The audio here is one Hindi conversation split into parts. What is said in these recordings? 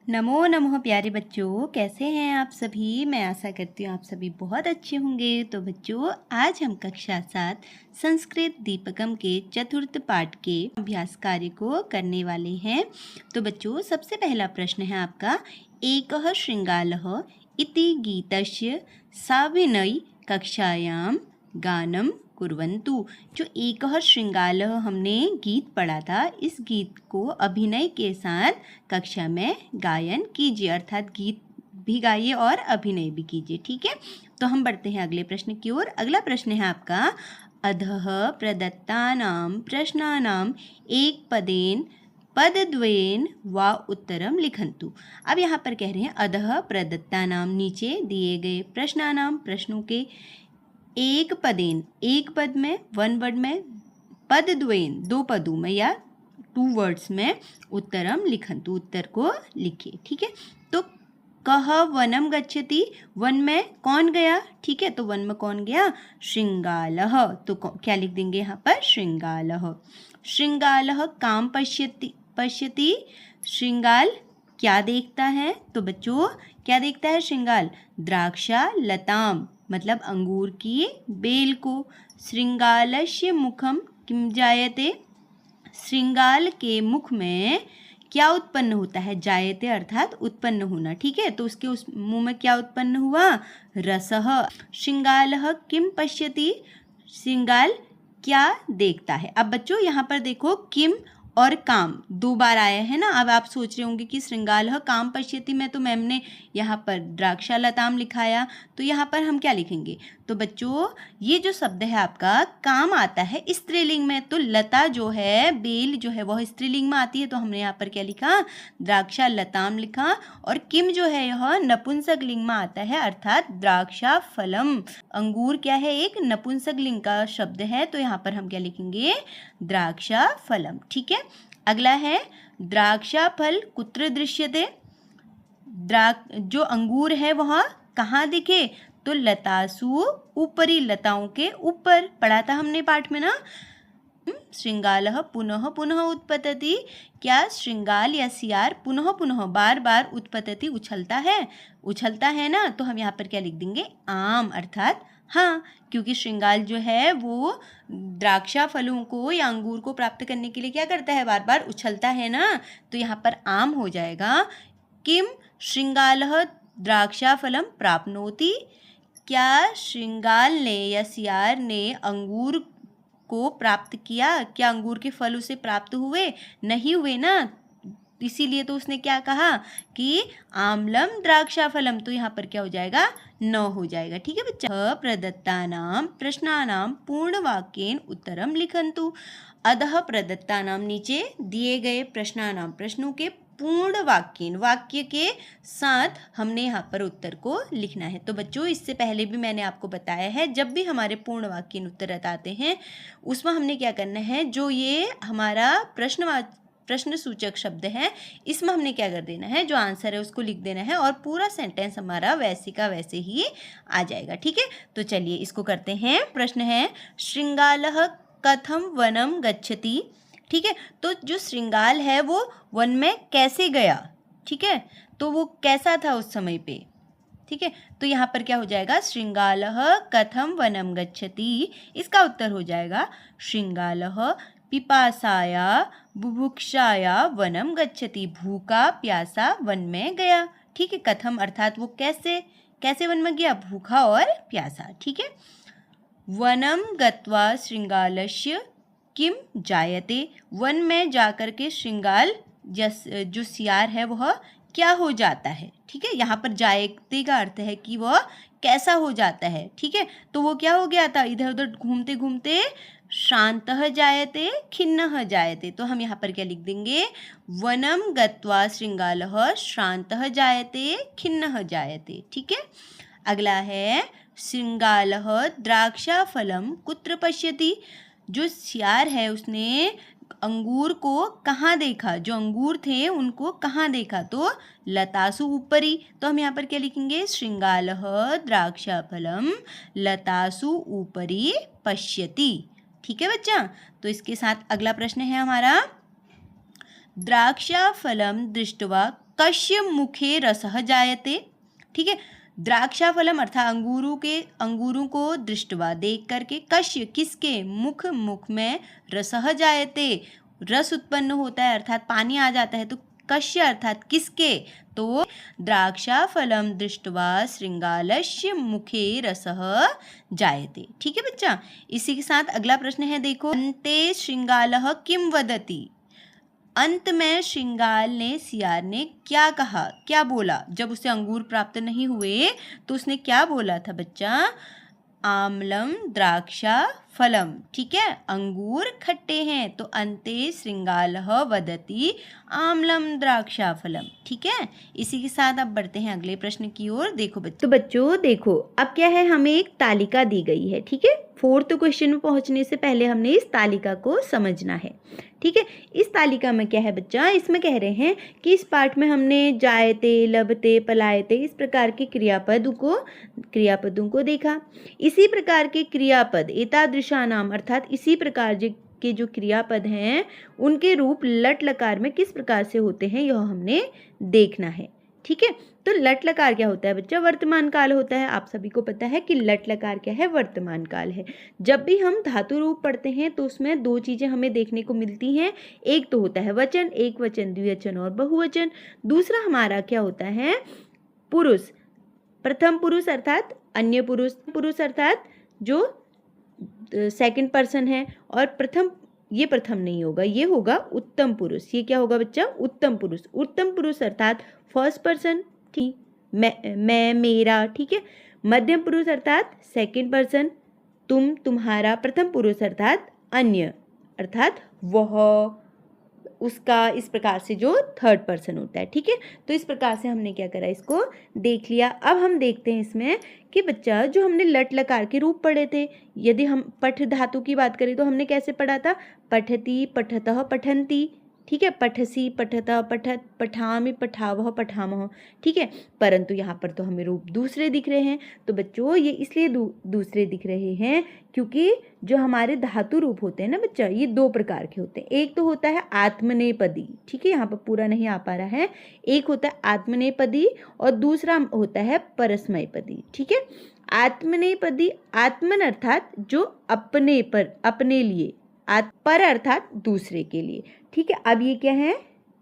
नमो नमः प्यारे बच्चों, कैसे हैं आप सभी। मैं आशा करती हूँ आप सभी बहुत अच्छे होंगे। तो बच्चों, आज हम कक्षा 7 संस्कृत दीपकम के चतुर्थ पाठ के अभ्यास कार्य को करने वाले हैं। तो बच्चों, सबसे पहला प्रश्न है आपका, एकः शृंगालः इति गीतस्य साभिनय कक्षायां गानम कुर्वन्तु। जो एकः शृंगालः हमने गीत पढ़ा था, इस गीत को अभिनय के साथ कक्षा में गायन कीजिए, अर्थात गीत भी गाइए और अभिनय भी कीजिए। ठीक है, तो हम बढ़ते हैं अगले प्रश्न की ओर। अगला प्रश्न है आपका, अधः प्रदत्तानां प्रश्नानां एक पदेन पदद्वयेन वा उत्तरम लिखन्तु। अब यहाँ पर कह रहे हैं अधः प्रदत्तानां, नीचे दिए गए प्रश्नानां, प्रश्नों के एक पदेन, एक पद में, वन वर्ड में, पदद्वयेन, दो पदों में या टू वर्ड्स में, उत्तरम लिखन्तु, उत्तर को लिखिए। ठीक है, तो कह वनम गच्छति, वन में कौन गया। ठीक है, तो वन में कौन गया, शृंगालः। तो क्या लिख देंगे यहाँ पर, शृंगालः। शृंगालः काम पश्यति, शृंगाल क्या देखता है। तो बच्चों, क्या देखता है शृंगाल, द्राक्षा लताम, मतलब अंगूर की बेल को। शृंगालस्य मुखम किम जायते, शृंगाल के मुख में क्या उत्पन्न होता है, जायते अर्थात उत्पन्न होना। ठीक है, तो उसके उस मुंह में क्या उत्पन्न हुआ, रसः। शृंगालः किम पश्यति, शृंगाल क्या देखता है। अब बच्चों यहाँ पर देखो, किम और काम दो बार आया है ना। अब आप सोच रहे होंगे कि श्रृंगालः काम पश्यति में तो मैम ने यहाँ पर द्राक्षा लताम लिखाया, तो यहाँ पर हम क्या लिखेंगे। तो बच्चों, ये जो शब्द है आपका, काम आता है स्त्रीलिंग में, तो लता जो है, बेल जो है, वह स्त्रीलिंग में आती है, तो हमने यहाँ पर क्या लिखा, द्राक्षा लताम लिखा। और किम जो है यह नपुंसक लिंग में आता है, अर्थात द्राक्षा फलम, अंगूर क्या है, एक नपुंसक लिंग का शब्द है, तो यहाँ पर हम क्या लिखेंगे, द्राक्षा फलम। ठीक है, अगला है, द्राक्षा फल कुत्र दृश्यते, जो अंगूर है वह कहाँ दिखे, तो लतासु ऊपरी, लताओं के ऊपर, पढ़ा था हमने पाठ में ना। श्रृंगालः पुनः पुनः उत्पतति, क्या श्रृंगाल या सियार पुनः पुनः बार बार उत्पतति उछलता है ना। तो हम यहाँ पर क्या लिख देंगे, आम, अर्थात हाँ, क्योंकि श्रृंगाल जो है वो द्राक्षा फलों को या अंगूर को प्राप्त करने के लिए क्या करता है, बार बार उछलता है ना, तो यहाँ पर आम हो जाएगा। किम श्रृंगालः द्राक्षा फलम प्राप्नोति, क्या श्रृंगाल ने या सियार ने अंगूर को प्राप्त किया, क्या अंगूर के फल उसे प्राप्त हुए, नहीं हुए ना, इसीलिए तो उसने क्या कहा कि आम्लम द्राक्षा फलम, तो यहाँ पर क्या हो जाएगा, न हो जाएगा। ठीक है बच्चा, प्रदत्तानां प्रश्नानां पूर्ण वाक्येन उत्तरम लिखन्तु। अधः प्रदत्तानां, नीचे दिए गए प्रश्नानां, प्रश्नों के पूर्ण वाक्येन, वाक्य के साथ हमने यहाँ पर उत्तर को लिखना है। तो बच्चों, इससे पहले भी मैंने आपको बताया है, जब भी हमारे पूर्ण वाक्येन उत्तर आते हैं उसमें हमने क्या करना है, जो ये हमारा प्रश्न सूचक शब्द है, इसमें हमने क्या कर देना है, जो आंसर है उसको लिख देना है, और पूरा सेंटेंस हमारा वैसे का वैसे ही आ जाएगा। ठीक है, तो चलिए इसको करते हैं। प्रश्न है, श्रृंगालः कथम वनम गच्छति। ठीक है, तो जो श्रृंगाल है वो वन में कैसे गया, ठीक है, तो वो कैसा था उस समय पे। ठीक है, तो यहाँ पर क्या हो जाएगा, श्रृंगालः कथम वनम गच्छति, इसका उत्तर हो जाएगा श्रृंगालः पिपासाया बुभुक्षाया वनम गच्छति, भूखा प्यासा वन में गया। ठीक है, कथम अर्थात वो कैसे वन में गया, भूखा और प्यासा। ठीक है, वनम गत्वा श्रृंगालस्य किम जायते, वन में जाकर के श्रृंगाल जो सियार है वह क्या हो जाता है। ठीक है, यहाँ पर जायते का अर्थ है कि वह कैसा हो जाता है। ठीक है, तो वो क्या हो गया था, इधर उधर घूमते घूमते श्रान्तः जायते खिन्नः जायते, तो हम यहाँ पर क्या लिख देंगे, वनम गत्वा श्रृंगालः श्रान्तः जायते खिन्नः जायते। ठीक है, अगला है, श्रृंगालः द्राक्षा फलम कुत्र पश्यति, जो सियार है उसने अंगूर को कहाँ देखा, जो अंगूर थे उनको कहाँ देखा, तो लतासु ऊपरी, तो हम यहाँ पर क्या लिखेंगे, श्रृंगालः द्राक्षा फलम लतासु ऊपरी पश्यति। ठीक है बच्चा, तो इसके साथ अगला प्रश्न है हमारा, द्राक्षा फलम दृष्ट्वा कस्य मुखे रसः जायते। ठीक है, द्राक्षाफलम अर्थात अंगूरों को दृष्टवा देख करके, कस्य किसके, मुख में रसः जायते रस उत्पन्न होता है अर्थात पानी आ जाता है, तो कस्य अर्थात किसके, तो द्राक्षाफलम दृष्टवा श्रृंगालस्य मुखे रसः जायते। ठीक है बच्चा, इसी के साथ अगला प्रश्न है, देखो, अन्ते श्रृंगालः किम वदति। अंत में श्रृंगाल ने, सियार ने क्या कहा, क्या बोला, जब उसे अंगूर प्राप्त नहीं हुए तो उसने क्या बोला था बच्चा, आम्लम द्राक्षा फलम। ठीक है, अंगूर खट्टे हैं, तो अंते श्रृंगालः वदति आम्लम द्राक्षा फलम। ठीक है, इसी के साथ अब बढ़ते हैं अगले प्रश्न की ओर। देखो बच्चों, तो बच्चों देखो, अब क्या है, हमें एक तालिका दी गई है। ठीक है, 4th क्वेश्चन में पहुंचने से पहले हमने इस तालिका को समझना है। ठीक है, इस तालिका में क्या है बच्चा, इसमें कह रहे हैं कि इस पाठ में हमने जायते, लभते, पलायते इस प्रकार के क्रियापदों को देखा। इसी प्रकार के क्रियापद एतादृशा नाम अर्थात इसी प्रकार के जो क्रियापद हैं उनके रूप लट लकार में किस प्रकार से होते हैं, यह हमने देखना है। ठीक है, तो लट लकार क्या होता है बच्चा, वर्तमान काल होता है। आप सभी को पता है कि लट लकार क्या है, वर्तमान काल है। जब भी हम धातु रूप पढ़ते हैं तो उसमें 2 चीजें हमें देखने को मिलती हैं, एक तो होता है वचन, एक वचन, द्विवचन और बहुवचन। दूसरा हमारा क्या होता है, पुरुष, प्रथम पुरुष अर्थात अन्य पुरुष अर्थात जो सेकंड पर्सन है, और ये प्रथम नहीं होगा, ये होगा उत्तम पुरुष। ये क्या होगा बच्चा, उत्तम पुरुष अर्थात फर्स्ट पर्सन, ठीक, मैं, मेरा। ठीक है, मध्यम पुरुष अर्थात सेकंड पर्सन, तुम, तुम्हारा। प्रथम पुरुष अर्थात अन्य अर्थात वह, उसका, इस प्रकार से जो थर्ड पर्सन होता है। ठीक है, तो इस प्रकार से हमने क्या करा, इसको देख लिया। अब हम देखते हैं इसमें कि बच्चा जो हमने लट लकार के रूप पढ़े थे, यदि हम पठ धातु की बात करें तो हमने कैसे पढ़ा था, पठती, पठतः, पठन्ति। ठीक है, पठसी, पठतः, पठत, पठामि, पठावह, पठामह। ठीक है, परंतु यहाँ पर तो हमें रूप दूसरे दिख रहे हैं। तो बच्चों ये इसलिए दूसरे दिख रहे हैं क्योंकि जो हमारे धातु रूप होते हैं ना बच्चा, ये 2 प्रकार के होते हैं। एक तो होता है आत्मनेपदी। ठीक है, यहाँ पर पूरा नहीं आ पा रहा है। एक होता है आत्मनेपदी और दूसरा होता है परस्मैपदी। ठीक है, आत्मनेपदी, आत्मन अर्थात जो अपने पर, अपने लिए, पर अर्थात दूसरे के लिए। ठीक है, अब ये क्या है,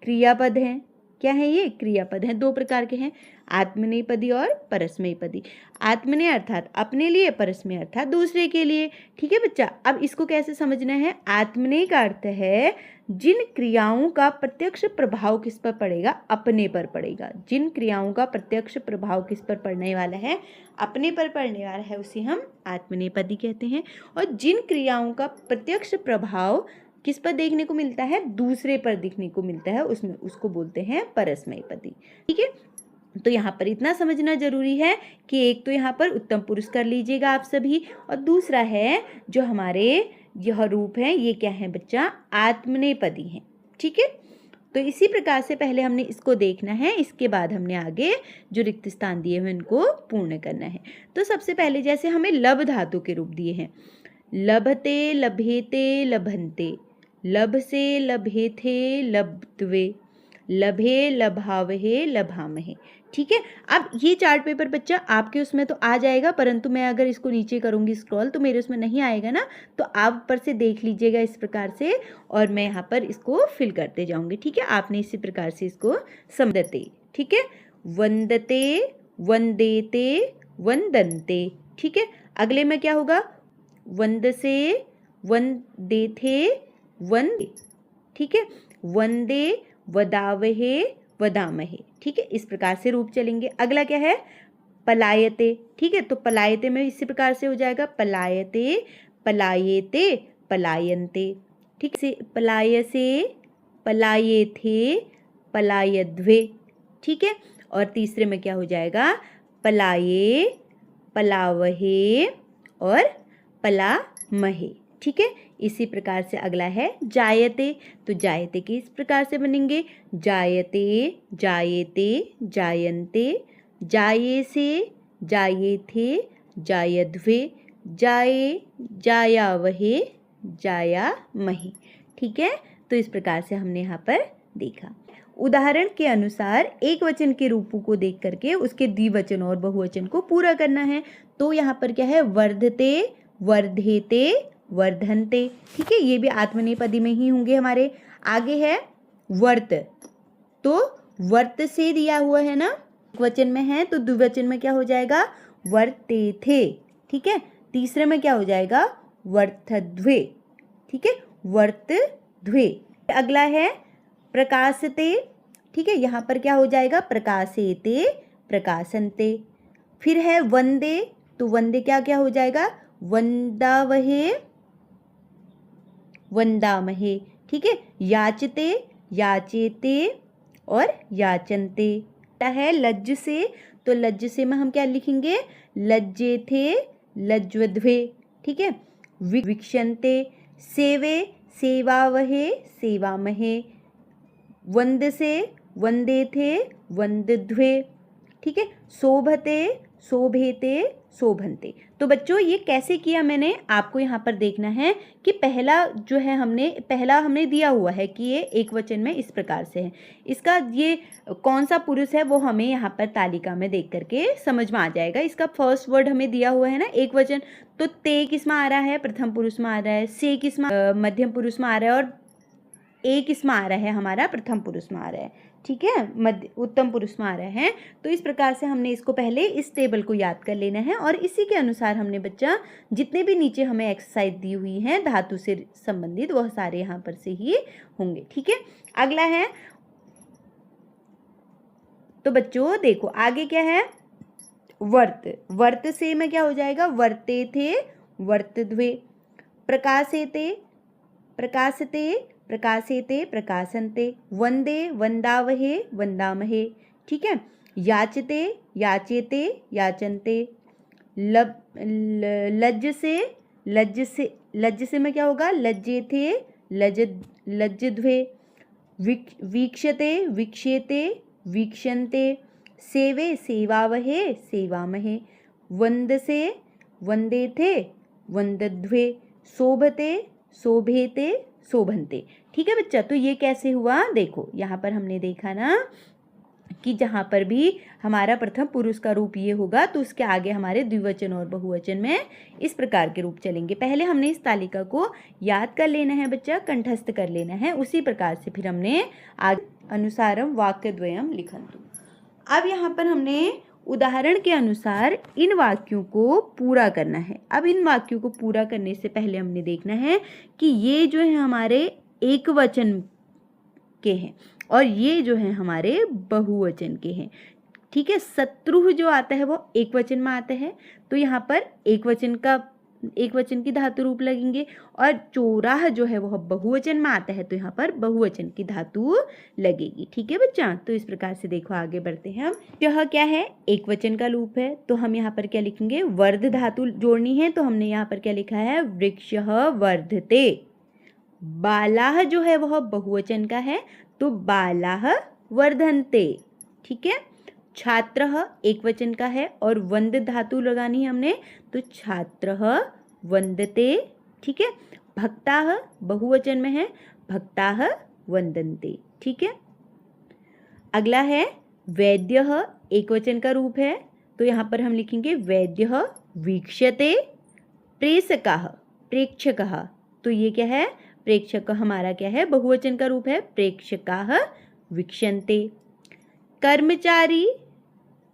क्रियापद हैं। क्या है ये, क्रियापद हैं, 2 प्रकार के हैं, आत्मनेपदी और परस्मैपदी। आत्मने अर्थात अपने लिए, परस्मय अर्थात दूसरे के लिए। ठीक है बच्चा, अब इसको कैसे समझना है, आत्मने का अर्थ है जिन क्रियाओं का प्रत्यक्ष प्रभाव किस पर पड़ेगा, अपने पर पड़ेगा। जिन क्रियाओं का प्रत्यक्ष प्रभाव किस पर पड़ने वाला है, अपने पर पड़ने वाला है, उसे हम आत्मनेपदी कहते हैं। और जिन क्रियाओं का प्रत्यक्ष प्रभाव किस पर देखने को मिलता है, दूसरे पर दिखने को मिलता है, उसमें उसको बोलते हैं परस्मैपदी। ठीक है, तो यहाँ पर इतना समझना जरूरी है कि एक तो यहाँ पर उत्तम पुरुष कर लीजिएगा आप सभी, और दूसरा है जो हमारे यह रूप है, ये क्या है बच्चा, आत्मनेपदी है। ठीक है, तो इसी प्रकार से पहले हमने इसको देखना है, इसके बाद हमने आगे जो रिक्त स्थान दिए हैं उनको पूर्ण करना है। तो सबसे पहले जैसे हमें लब धातु के रूप दिए हैं, लभते, लभेते, लभन्ते, लभ से, लभेथे, लब्ध्वे, लभे, लभावहे, लभामहे। ठीक है, अब ये चार्ट पेपर बच्चा आपके उसमें तो आ जाएगा, परंतु मैं अगर इसको नीचे करूँगी स्क्रॉल तो मेरे उसमें नहीं आएगा ना, तो आप ऊपर से देख लीजिएगा इस प्रकार से, और मैं यहाँ पर इसको फिल करते जाऊँगी। ठीक है, आपने इसी प्रकार से इसको समझते। ठीक है, वंदते, वंदेते, वंदन्ते। ठीक है, अगले में क्या होगा, वंदसे, वंदेथे, वंदे। ठीक है, वंदे, वदावहे, वदामहे। ठीक है, इस प्रकार से रूप चलेंगे। अगला क्या है, पलायते। ठीक है, तो पलायते में इसी प्रकार से हो जाएगा, पलायते, पलायेते, पलायन्ते। ठीक है, पलायसे, पलायेथे, पलायध्वे। ठीक है, और तीसरे में क्या हो जाएगा, पलाये, पलावहे और पलामहे। ठीक है, इसी प्रकार से अगला है जायते। तो जायते के इस प्रकार से बनेंगे, जायते, जायेते, जायन्ते, जायेसे, जायेथे, जायध्वे, जाये, जायावहे, जायामहे। ठीक है, तो इस प्रकार से हमने यहाँ पर देखा। उदाहरण के अनुसार एक वचन के रूपों को देख करके उसके द्विवचन और बहुवचन को पूरा करना है। तो यहाँ पर क्या है, वर्धते, वर्धेते, वर्धन्ते। ठीक है, ये भी आत्मनेपदी में ही होंगे हमारे। आगे है वर्त, तो वर्त से दिया हुआ है ना, एक वचन में है तो द्विवचन में क्या हो जाएगा, वर्ते थे। ठीक है, तीसरे में क्या हो जाएगा, वर्थध्वे। ठीक है, वर्तध्वे। अगला है प्रकाशते। ठीक है, यहाँ पर क्या हो जाएगा, प्रकाशेते, प्रकाशन्ते। फिर है वंदे, तो वंदे क्या क्या हो जाएगा, वंदावहे, वंदामहे। ठीक है, याचते, याचेते और याचन्ते। है लज्ज से, तो लज्ज से में हम क्या लिखेंगे, लज्जे थे, लज्जध्वे। ठीक है, वीक्षन्ते, सेवे, सेवावहे, सेवामहे। वंद से, वंदे थे, वंदध्वे। ठीक है, शोभते, शोभेते, शोभन्ते। तो बच्चों ये कैसे किया मैंने, आपको यहाँ पर देखना है कि पहला जो है पहला हमने दिया हुआ है कि ये एक वचन में इस प्रकार से है। इसका ये कौन सा पुरुष है वो हमें यहाँ पर तालिका में देख करके समझ में आ जाएगा। इसका फर्स्ट वर्ड हमें दिया हुआ है ना एक वचन, तो ते किस में आ रहा है, प्रथम पुरुष में आ रहा है, से किस में मध्यम पुरुष में आ रहा है, और ए किस में आ रहा है, हमारा प्रथम पुरुष में आ रहा है। ठीक है, मध्य उत्तम पुरुष में आ रहा है। तो इस प्रकार से हमने इसको पहले इस टेबल को याद कर लेना है और इसी के अनुसार हमने बच्चा जितने भी नीचे हमें एक्सरसाइज दी हुई हैं धातु से संबंधित वह सारे यहाँ पर से ही होंगे। ठीक है, अगला है, तो बच्चों देखो आगे क्या है, वर्त। वर्त से में क्या हो जाएगा, वर्ते थे, वर्तध्वे। प्रकाशेते, प्रकाशते, प्रकाशेते, प्रकाशन्ते। वंदे, वंदावहे, वंदामहे। ठीक है, याचते, याचेते, याचन्ते। लज्ज से, लज्ज से में क्या होगा, लज्जे थे, लज्जध्वे। वीक्षते, वीक्षेते, वीक्षन्ते। सेवे, सेवावहे, सेवामहे। वंद से, वंदे थे, वंदध्वे। शोभते, शोभेते, शोभन्ते। ठीक है बच्चा, तो ये कैसे हुआ, देखो यहाँ पर हमने देखा ना कि जहाँ पर भी हमारा प्रथम पुरुष का रूप ये होगा तो उसके आगे हमारे द्विवचन और बहुवचन में इस प्रकार के रूप चलेंगे। पहले हमने इस तालिका को याद कर लेना है बच्चा, कंठस्थ कर लेना है, उसी प्रकार से फिर हमने आगे अनुसारम वाक्यद्वयम लिखन्तु। अब यहाँ पर हमने उदाहरण के अनुसार इन वाक्यों को पूरा करना है। अब इन वाक्यों को पूरा करने से पहले हमने देखना है कि ये जो है हमारे एक वचन के हैं और ये जो है हमारे बहुवचन के हैं। ठीक है, शत्रु जो आता है वो एक वचन में आता है, तो यहाँ पर एक वचन की धातु रूप लगेंगे, और चौराह जो है वह बहुवचन में आता है तो यहाँ पर बहुवचन की धातु लगेगी। ठीक है बच्चा, तो इस प्रकार से देखो आगे बढ़ते हैं हम। यह क्या है, एक वचन का रूप है, तो हम यहाँ पर क्या लिखेंगे, वर्ध धातु जोड़नी है, तो हमने यहाँ पर क्या लिखा है, वृक्षः वर्धते। बालाः जो है वह बहुवचन का है, तो बालाः वर्धन्ते। ठीक है, छात्रः एक वचन का है और वंद धातु लगानी है हमने, तो छात्रः वंदते। ठीक है, भक्ताः बहुवचन में है, भक्ताः वंदन्ते। ठीक है, अगला है वैद्यः एक वचन का रूप है, तो यहाँ पर हम लिखेंगे वैद्यः वीक्षते। प्रेषकः प्रेक्षकः, तो ये क्या है, प्रेक्षक हमारा क्या है, बहुवचन का रूप है, प्रेक्षकाः वीक्षन्ते। कर्मचारी,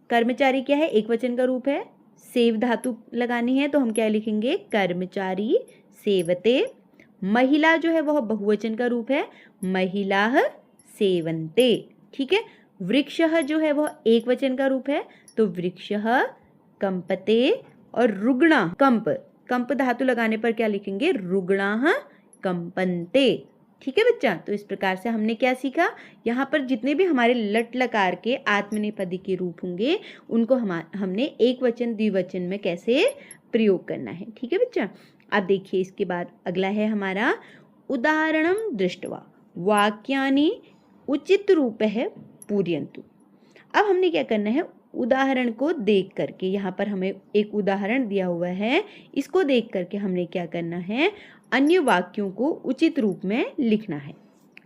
कर्मचारी क्या है, एक वचन का रूप है, सेव धातु लगानी है, तो हम क्या लिखेंगे, कर्मचारी सेवते। महिला जो है वह बहुवचन का रूप है, महिलाः सेवन्ते। ठीक है, वृक्षः जो है वह एक वचन का रूप है, तो वृक्षः कंपते। और रुग्णा, कंप धातु लगाने पर क्या लिखेंगे, रुग्णाः कंपन्ते। ठीक है बच्चा, तो इस प्रकार से हमने क्या सीखा, यहाँ पर जितने भी हमारे लट लकार के आत्मनेपदी के रूप होंगे उनको हमने एक वचन द्विवचन में कैसे प्रयोग करना है। ठीक है बच्चा, अब देखिए इसके बाद अगला है हमारा उदाहरणम दृष्ट्वा वाक्यानि उचित रूप है पूरयन्तु। अब हमने क्या करना है, उदाहरण को देख करके, यहाँ पर हमें एक उदाहरण दिया हुआ है, इसको देख करके हमने क्या करना है, अन्य वाक्यों को उचित रूप में लिखना है।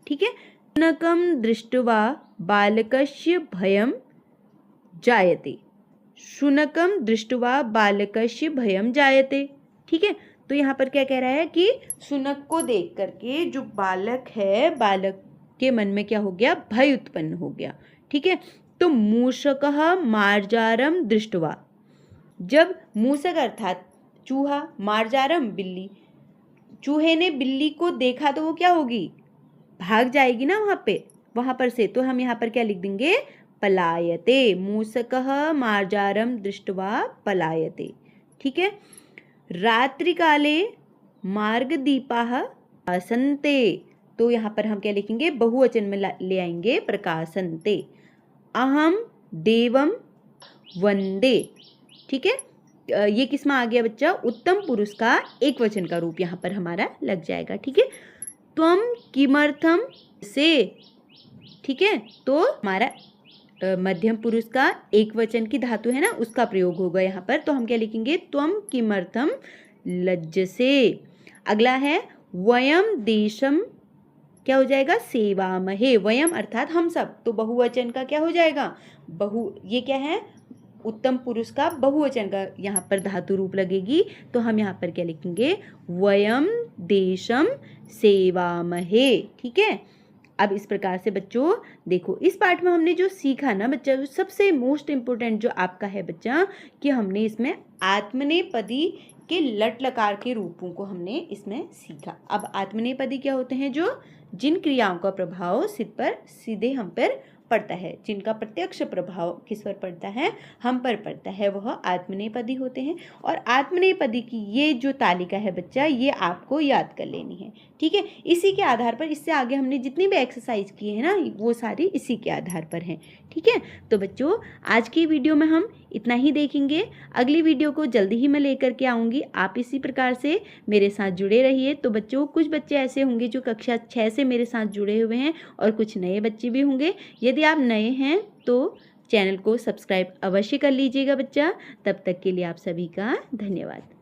ठीक है, शुनकं दृष्ट्वा बालकस्य भयं जायते। शुनकं दृष्ट्वा बालकस्य भयं जायते। ठीक है, तो यहाँ पर क्या कह रहा है कि शुनक को देख करके जो बालक है, बालक के मन में क्या हो गया, भय उत्पन्न हो गया। ठीक है, तो मूषकः मार्जारं दृष्ट्वा, जब मूषक अर्थात चूहा, मार्जारम बिल्ली, चूहे ने बिल्ली को देखा तो वो क्या होगी, भाग जाएगी ना वहां पर से। तो हम यहाँ पर क्या लिख देंगे, पलायते। मूषकः मार्जारम दृष्ट्वा पलायते। ठीक है, रात्रिकाले मार्गदीपाः प्रकाशन्ते, तो यहाँ पर हम क्या लिखेंगे, बहुवचन में ले आएंगे प्रकाशन्ते। अहम देवम वंदे। ठीक है, ये किसमें आ गया बच्चा, उत्तम पुरुष का एक वचन का रूप यहाँ पर हमारा लग जाएगा। ठीक है, त्वम किमर्थम से। ठीक है, तो हमारा मध्यम पुरुष का एक वचन की धातु है ना, उसका प्रयोग होगा यहाँ पर। तो हम क्या लिखेंगे, त्वम किमर्थम लज्जसे। अगला है वयम देशम, क्या हो जाएगा, सेवामहे। वयम अर्थात हम सब, तो बहुवचन का क्या हो जाएगा, ये क्या है, उत्तम पुरुष का बहुवचन का यहाँ पर धातु रूप लगेगी। तो हम यहाँ पर क्या लिखेंगे, वयम देशम सेवामहे। ठीक है, अब इस प्रकार से बच्चों देखो, इस पाठ में हमने जो सीखा ना बच्चा, जो सबसे मोस्ट इम्पोर्टेंट जो आपका है बच्चा, कि हमने इसमें आत्मनेपदी के लट लकार के रूपों को हमने इसमें सीखा। अब आत्मनेपदी क्या होते हैं, जो जिन क्रियाओं का प्रभाव सीधे हम पर पड़ता है, जिनका प्रत्यक्ष प्रभाव किस पर पड़ता है, हम पर पड़ता है, वह आत्मनेपदी होते हैं। और आत्मनेपदी की ये जो तालिका है बच्चा, ये आपको याद कर लेनी है। ठीक है, इसी के आधार पर, इससे आगे हमने जितनी भी एक्सरसाइज की है ना, वो सारी इसी के आधार पर हैं। ठीक है, तो बच्चों आज की वीडियो में हम इतना ही देखेंगे। अगली वीडियो को जल्दी ही मैं लेकर के आऊँगी। आप इसी प्रकार से मेरे साथ जुड़े रहिए। तो बच्चों, कुछ बच्चे ऐसे होंगे जो कक्षा 6 से मेरे साथ जुड़े हुए हैं, और कुछ नए बच्चे भी होंगे। यदि आप नए हैं तो चैनल को सब्सक्राइब अवश्य कर लीजिएगा बच्चा। तब तक के लिए आप सभी का धन्यवाद।